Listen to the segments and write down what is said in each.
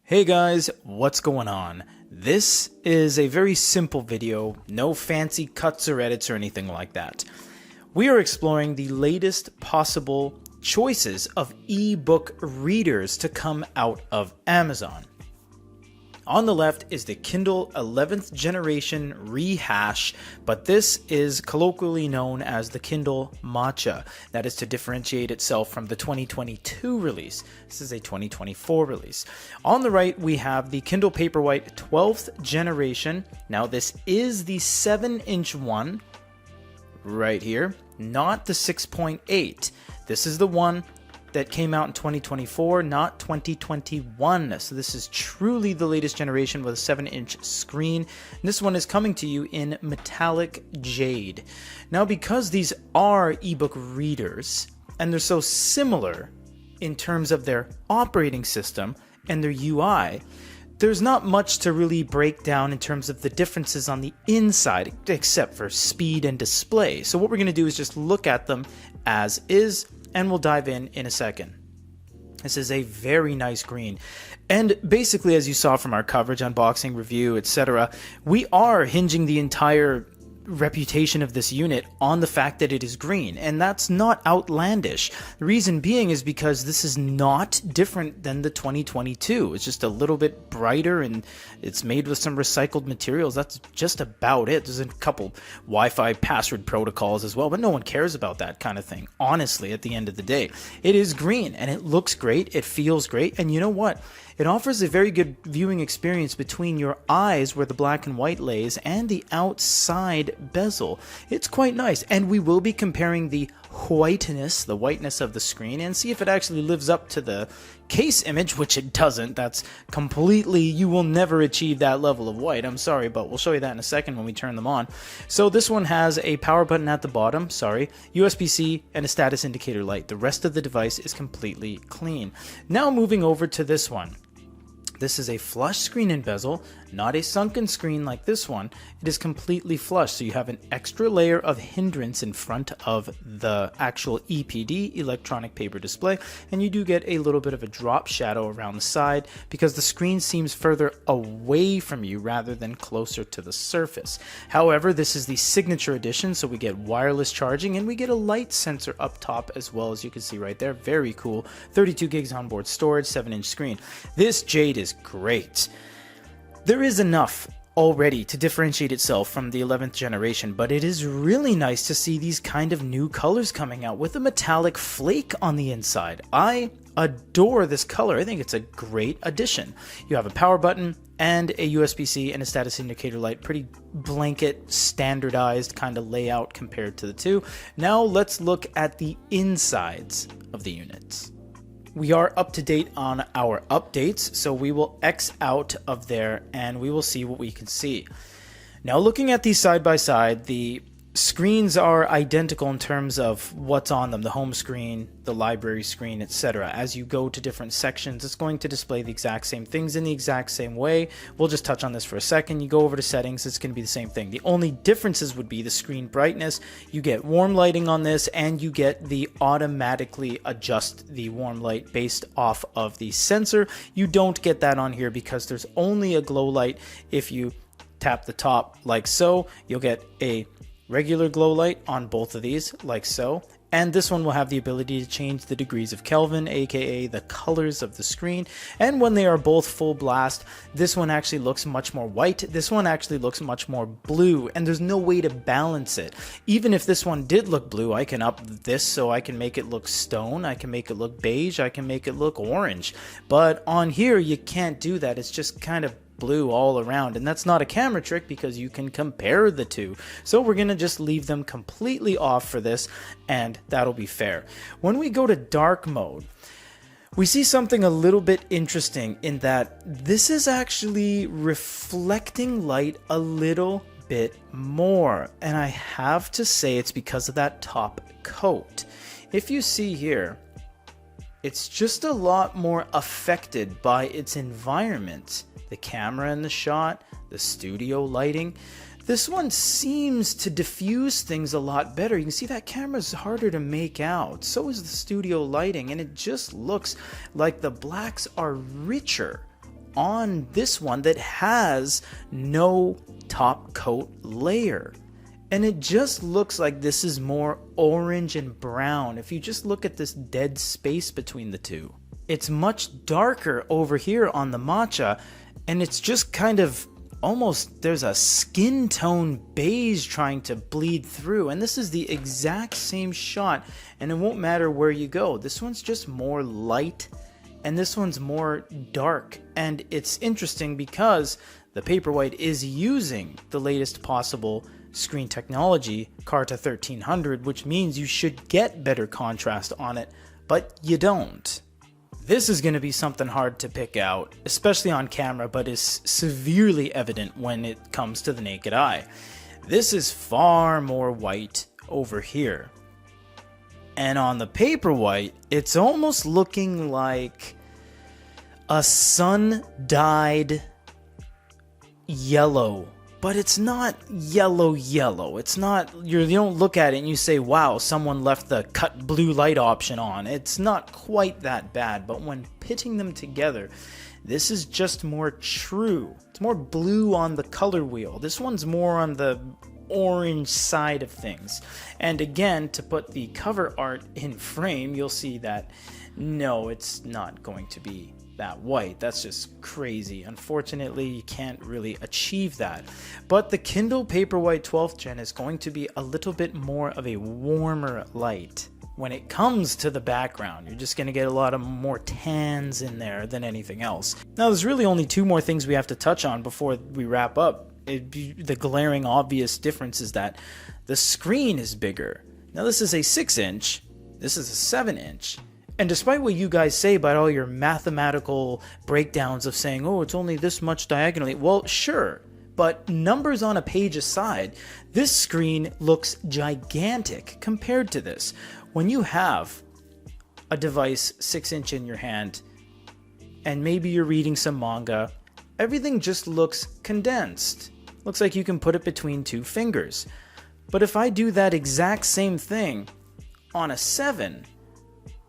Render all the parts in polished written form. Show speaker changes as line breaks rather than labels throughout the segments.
Hey guys, what's going on? This is a very simple video, no fancy cuts or edits or anything like that. We are exploring the latest possible choices of ebook readers to come out of Amazon. On the left is the Kindle 11th generation rehash, but this is colloquially known as the Kindle Matcha. That is to differentiate itself from the 2022 release. This is a 2024 release. On the right, we have the Kindle Paperwhite 12th generation. Now this is the 7-inch one right here, not the 6.8. This is the one that came out in 2024, not 2021. So this is truly the latest generation with a 7-inch screen. And this one is coming to you in metallic jade. Now, because these are ebook readers and they're so similar in terms of their operating system and their UI, there's not much to really break down in terms of the differences on the inside, except for speed and display. So what we're going to do is just look at them as is, and we'll dive in a second. This is a very nice green. And basically, as you saw from our coverage, unboxing, review, etc., we are hinging the entire reputation of this unit on the fact that it is green, and that's not outlandish. The reason being is because this is not different than the 2022. It's just a little bit brighter and it's made with some recycled materials. That's just about it. There's a couple Wi-Fi password protocols as well, but no one cares about that kind of thing. Honestly, at the end of the day, it is green and it looks great. It feels great. And you know what? It offers a very good viewing experience between your eyes, where the black and white lays, and the outside bezel. It's quite nice, and we will be comparing the whiteness of the screen, and see if it actually lives up to the case image, which it doesn't. That's completely, you will never achieve that level of white. I'm sorry, but we'll show you that in a second when we turn them on. So this one has a power button at the bottom, USB-C, and a status indicator light. The rest of the device is completely clean. Now moving over to this one. This is a flush screen and bezel, not a sunken screen like this one. It is completely flush, so you have an extra layer of hindrance in front of the actual EPD, electronic paper display, and you do get a little bit of a drop shadow around the side because the screen seems further away from you rather than closer to the surface. However, this is the signature edition, so we get wireless charging and we get a light sensor up top as well, as you can see right there. Very cool. 32 gigs onboard storage, 7-inch screen. This jade is great. There is enough already to differentiate itself from the 11th generation, but it is really nice to see these kind of new colors coming out with a metallic flake on the inside. I adore this color. I think it's a great addition. You have a power button and a USB-C and a status indicator light. Pretty blanket, standardized kind of layout compared to the two. Now let's look at the insides of the units. We are up to date on our updates, so we will X out of there and we will see what we can see. Now, looking at these side by side, the screens are identical in terms of what's on them, the home screen, the library screen, etc. As you go to different sections, it's going to display the exact same things in the exact same way. We'll just touch on this for a second. You go over to settings, it's going to be the same thing. The only differences would be the screen brightness. You get warm lighting on this, and you get the automatically adjust the warm light based off of the sensor. You don't get that on here because there's only a glow light. If you tap the top like so, you'll get a regular glow light on both of these like so, and this one will have the ability to change the degrees of Kelvin, aka the colors of the screen. And when they are both full blast, this one actually looks much more white, this one actually looks much more blue, and there's no way to balance it. Even if this one did look blue, I can up this so I can make it look stone, I can make it look beige, I can make it look orange. But on here you can't do that. It's just kind of blue all around, and that's not a camera trick because you can compare the two. So we're gonna just leave them completely off for this, and that'll be fair. When we go to dark mode, we see something a little bit interesting in that this is actually reflecting light a little bit more, and I have to say it's because of that top coat. If you see here, it's just a lot more affected by its environment. The camera in the shot, the studio lighting. This one seems to diffuse things a lot better. You can see that camera's harder to make out. So is the studio lighting, and it just looks like the blacks are richer on this one that has no top coat layer. And it just looks like this is more orange and brown if you just look at this dead space between the two. It's much darker over here on the Matcha, and it's just kind of almost, there's a skin tone beige trying to bleed through, and this is the exact same shot, and it won't matter where you go. This one's just more light, and this one's more dark. And it's interesting because the Paperwhite is using the latest possible screen technology, Carta 1300, which means you should get better contrast on it, but you don't. This is going to be something hard to pick out, especially on camera, but is severely evident when it comes to the naked eye. This is far more white over here. And on the Paperwhite, it's almost looking like a sun-dyed yellow. But it's not yellow. It's not, you don't look at it and you say, wow, someone left the cut blue light option on. It's not quite that bad, but when pitting them together, this is just more true. It's more blue on the color wheel. This one's more on the orange side of things. And again, to put the cover art in frame, you'll see that no, it's not going to be that white. That's just crazy. Unfortunately, you can't really achieve that. But the Kindle Paperwhite 12th Gen is going to be a little bit more of a warmer light. When it comes to the background, you're just going to get a lot of more tans in there than anything else. Now, there's really only two more things we have to touch on before we wrap up. The glaring obvious difference is that the screen is bigger. Now, this is a 6-inch, this is a 7-inch. And despite what you guys say about all your mathematical breakdowns of saying, oh, it's only this much diagonally, well, sure, but numbers on a page aside, this screen looks gigantic compared to this. When you have a device 6-inch in your hand, and maybe you're reading some manga, everything just looks condensed. Looks like you can put it between two fingers. But if I do that exact same thing on a 7,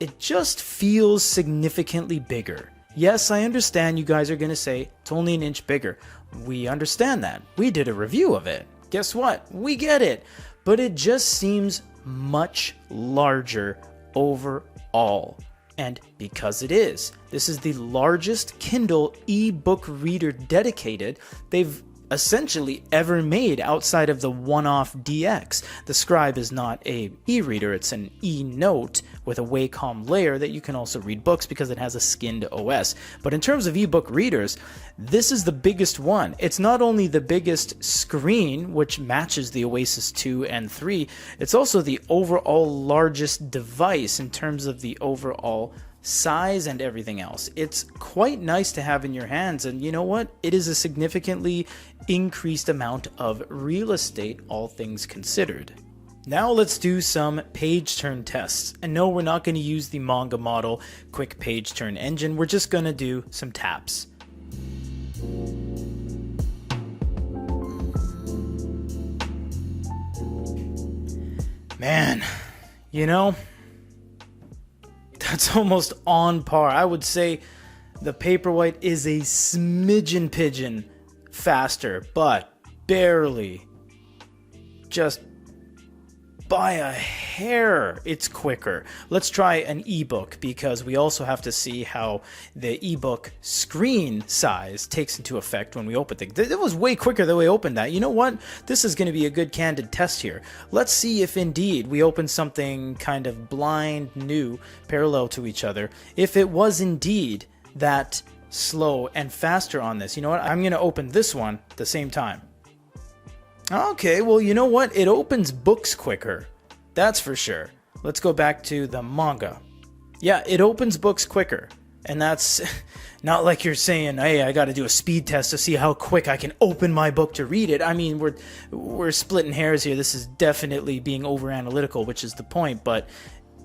it just feels significantly bigger. Yes, I understand you guys are going to say it's only an inch bigger. We understand that. We did a review of it. Guess what? We get it. But it just seems much larger overall. And because it is, this is the largest Kindle ebook reader dedicated they've essentially ever made outside of the one-off DX. The Scribe is not a e-reader, it's an e-note with a Wacom layer that you can also read books because it has a skinned OS. But in terms of ebook readers, this is the biggest one. It's not only the biggest screen, which matches the Oasis 2 and 3, it's also the overall largest device in terms of the overall size and everything else. It's quite nice to have in your hands, and you know what? It is a significantly increased amount of real estate, all things considered. Now let's do some page turn tests. And no, we're not going to use the manga model quick page turn engine. We're just going to do some taps. Man, you know, that's almost on par. I would say the Paperwhite is a smidgen pigeon faster, but barely. Just by a hair, it's quicker. Let's try an ebook because we also have to see how the ebook screen size takes into effect when we open things. It was way quicker than we opened that. You know what? This is going to be a good candid test here. Let's see if indeed we open something kind of blind new parallel to each other. If it was indeed that slow and faster on this. You know what? I'm going to open this one at the same time. Okay, well, you know what? It opens books quicker. That's for sure. Let's go back to the manga. Yeah, it opens books quicker. And that's not like you're saying, hey, I got to do a speed test to see how quick I can open my book to read it. I mean, we're splitting hairs here. This is definitely being over analytical, which is the point. But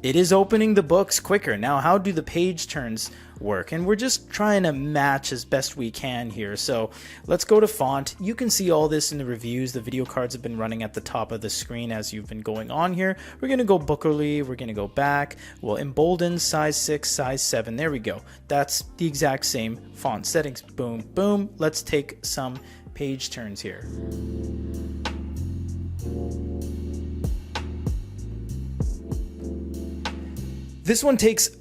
it is opening the books quicker. Now, how do the page turns work? And we're just trying to match as best we can here. So let's go to font. You can see all this in the reviews. The video cards have been running at the top of the screen as you've been going on here. We're going to go Bookerly. We're going to go back. We'll embolden, size 6, size 7. There we go. That's the exact same font settings. Boom, boom. Let's take some page turns here. This one takes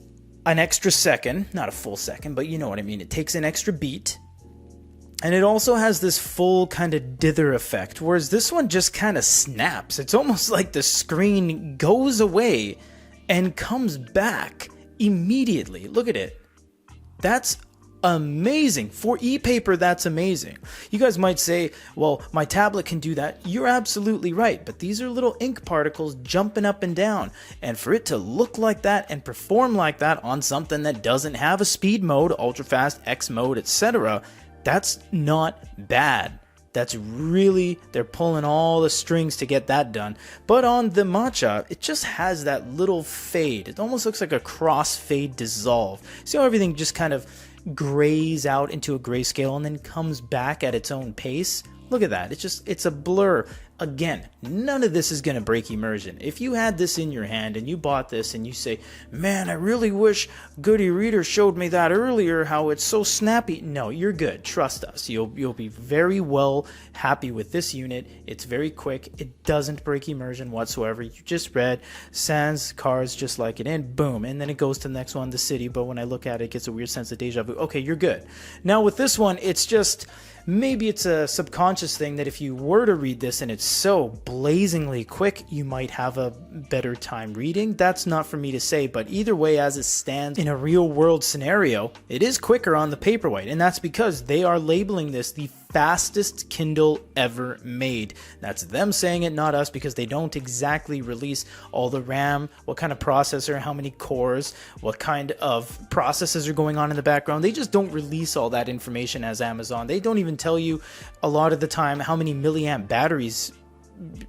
an extra second, not a full second, but you know what I mean. It takes an extra beat. And it also has this full kind of dither effect, whereas this one just kind of snaps. It's almost like the screen goes away and comes back immediately. Look at it. That's amazing. For e-paper, that's amazing. You guys might say, well, my tablet can do that. You're absolutely right, but these are little ink particles jumping up and down, and for it to look like that and perform like that on something that doesn't have a speed mode, ultra fast, X mode, etc., that's not bad. That's really, they're pulling all the strings to get that done. But on the Matcha, it just has that little fade. It almost looks like a cross-fade dissolve. See how everything just kind of grays out into a grayscale and then comes back at its own pace? Look at that. It's a blur. Again, none of this is going to break immersion. If you had this in your hand and you bought this and you say, man, I really wish good ereader showed me that earlier, how it's so snappy. No, you're good. Trust us. You'll be very well happy with this unit. It's very quick. It doesn't break immersion whatsoever. You just read sans cars just like it in, boom. And then it goes to the next one, the city. But when I look at it, it gets a weird sense of deja vu. Okay, you're good. Now with this one, it's just, maybe it's a subconscious thing that if you were to read this and it's so blazingly quick, you might have a better time reading. That's not for me to say, but either way, as it stands in a real world scenario, it is quicker on the Paperwhite, and that's because they are labeling this the fastest Kindle ever made. That's them saying it, not us, because they don't exactly release all the RAM, what kind of processor, how many cores, what kind of processes are going on in the background. They just don't release all that information as Amazon. They don't even tell you a lot of the time how many milliamp batteries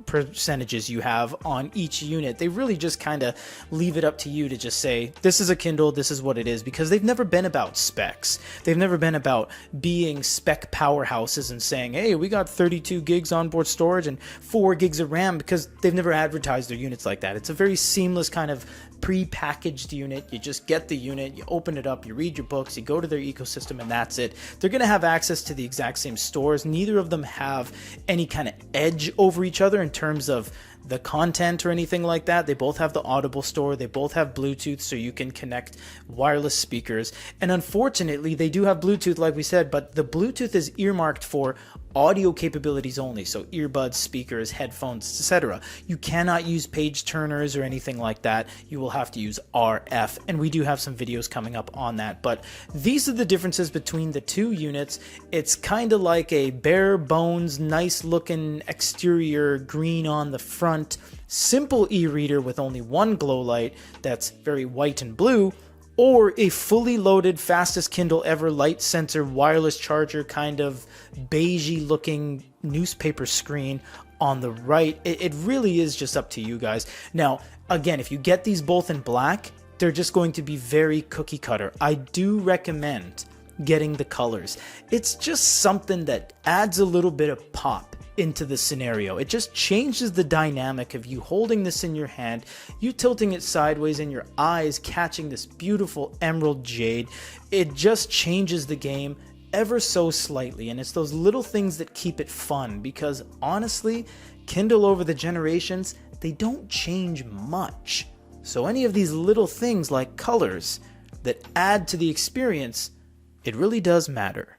percentages you have on each unit. They really just kind of leave it up to you to just say, this is a Kindle, this is what it is, because they've never been about specs. They've never been about being spec powerhouses and saying, hey, we got 32 gigs onboard storage and 4 gigs of RAM, because they've never advertised their units like that. It's a very seamless kind of pre-packaged unit. You just get the unit, you open it up, you read your books, you go to their ecosystem, and that's it. They're going to have access to the exact same stores. Neither of them have any kind of edge over each other in terms of the content or anything like that. They both have the Audible store. They both have Bluetooth, so you can connect wireless speakers. And unfortunately, they do have Bluetooth, like we said, but the Bluetooth is earmarked for audio capabilities only, so earbuds, speakers, headphones, etc. You cannot use page turners or anything like that. You will have to use RF, and we do have some videos coming up on that. But these are the differences between the two units. It's kind of like a bare bones, nice looking exterior, green on the front, simple e-reader with only one glow light that's very white and blue, or a fully loaded fastest Kindle ever light sensor wireless charger kind of beigey looking newspaper screen on the right. It really is just up to you guys. Now, again, if you get these both in black, they're just going to be very cookie cutter. I do recommend getting the colors. It's just something that adds a little bit of pop into the scenario. It just changes the dynamic of you holding this in your hand, you tilting it sideways, and your eyes catching this beautiful emerald jade. It just changes the game ever so slightly, and it's those little things that keep it fun, because honestly, Kindle over the generations, they don't change much. So any of these little things like colors that add to the experience, it really does matter.